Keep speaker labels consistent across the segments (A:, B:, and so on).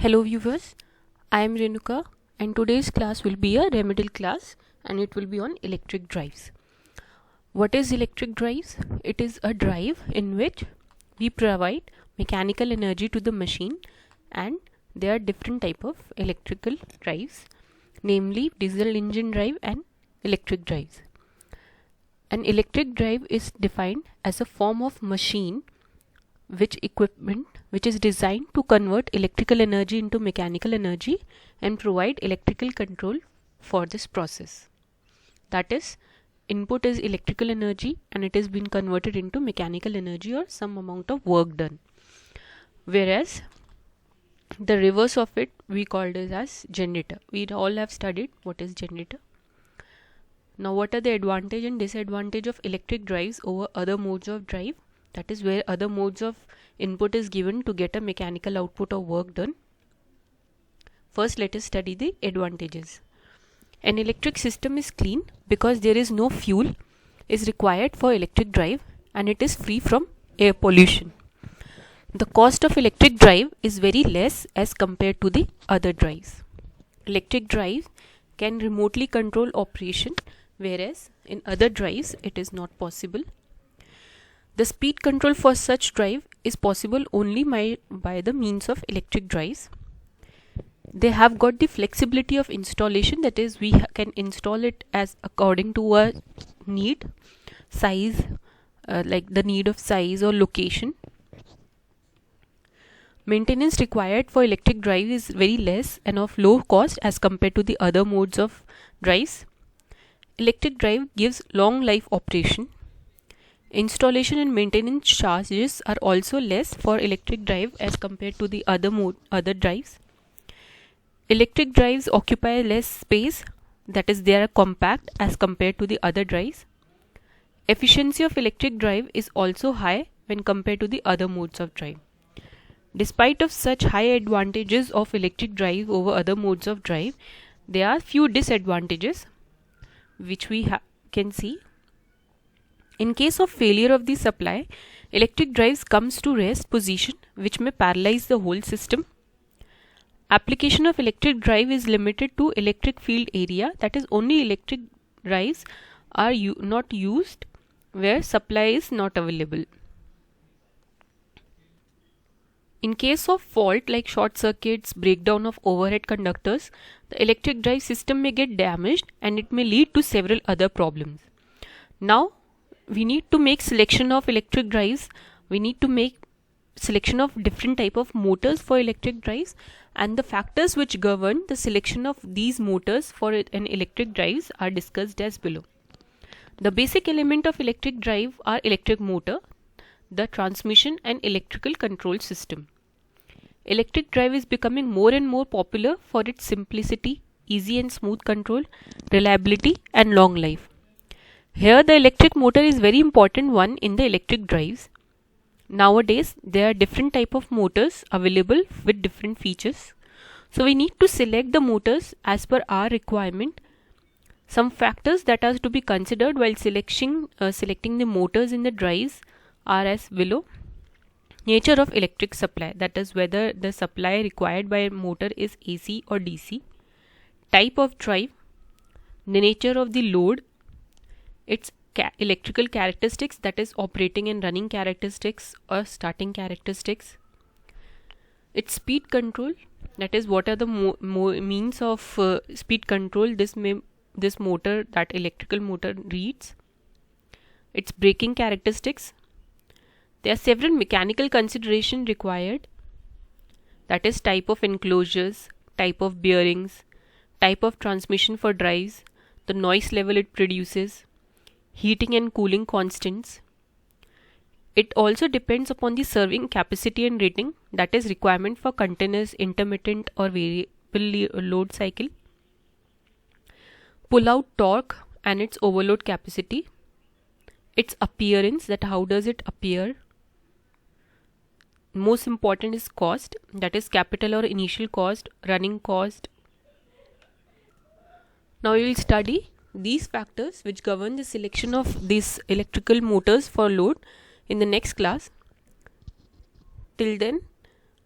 A: Hello viewers, I am Renuka and today's class will be a remedial class and it will be on electric drives. What is electric drives? It is a drive in which we provide mechanical energy to the machine, and there are different type of electrical drives, namely diesel engine drive and electric drives. An electric drive is defined as a form of machine which is designed to convert electrical energy into mechanical energy and provide electrical control for this process. That is, input is electrical energy and it is being converted into mechanical energy or some amount of work done. Whereas the reverse of it we called it as generator. We all have studied what is generator. Now what are the advantage and disadvantage of electric drives over other modes of drive? That is where other modes of input is given to get a mechanical output or work done. First, let us study the advantages. An electric system is clean because there is no fuel is required for electric drive and it is free from air pollution. The cost of electric drive is very less as compared to the other drives. Electric drive can remotely control operation, whereas in other drives it is not possible. The speed control for such drive is possible only by the means of electric drives. They have got the flexibility of installation, that is we can install it as according to our need, size, like the need of size or location. Maintenance required for electric drive is very less and of low cost as compared to the other modes of drives. Electric drive gives long life operation. Installation and maintenance charges are also less for electric drive as compared to the other drives. Electric drives occupy less space, that is they are compact as compared to the other drives. Efficiency of electric drive is also high when compared to the other modes of drive. Despite of such high advantages of electric drive over other modes of drive, there are few disadvantages which we can see. In case of failure of the supply, electric drives comes to rest position which may paralyze the whole system. Application of electric drive is limited to electric field area, that is only electric drives are not used where supply is not available. In case of fault like short circuits, breakdown of overhead conductors, the electric drive system may get damaged and it may lead to several other problems. Now we need to make selection of electric drives. We need to make selection of different type of motors for electric drives, and the factors which govern the selection of these motors for an electric drives are discussed as below. The basic element of electric drive are electric motor, the transmission and electrical control system. Electric drive is becoming more and more popular for its simplicity, easy and smooth control, reliability and long life. Here the electric motor is very important one in the electric drives. Nowadays there are different type of motors available with different features. So we need to select the motors as per our requirement. Some factors that are to be considered while selecting the motors in the drives are as below. Nature of electric supply, that is whether the supply required by a motor is AC or DC. Type of drive, the nature of the load, its electrical characteristics, that is operating and running characteristics or starting characteristics. Its speed control, that is what are the means of speed control this motor, that electrical motor reads. Its braking characteristics. There are several mechanical considerations required, that is type of enclosures, type of bearings, type of transmission for drives, the noise level it produces, heating and cooling constants. It also depends upon the serving capacity and rating, that is requirement for continuous, intermittent or variable load cycle. Pull out torque and its overload capacity. Its appearance, that how does it appear. Most important is cost, that is capital or initial cost, running cost. Now we will study these factors which govern the selection of these electrical motors for load in the next class. Till then,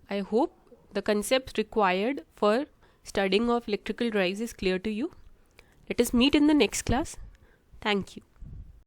A: I hope the concepts required for studying of electrical drives is clear to you. Let us meet in the next class. Thank you.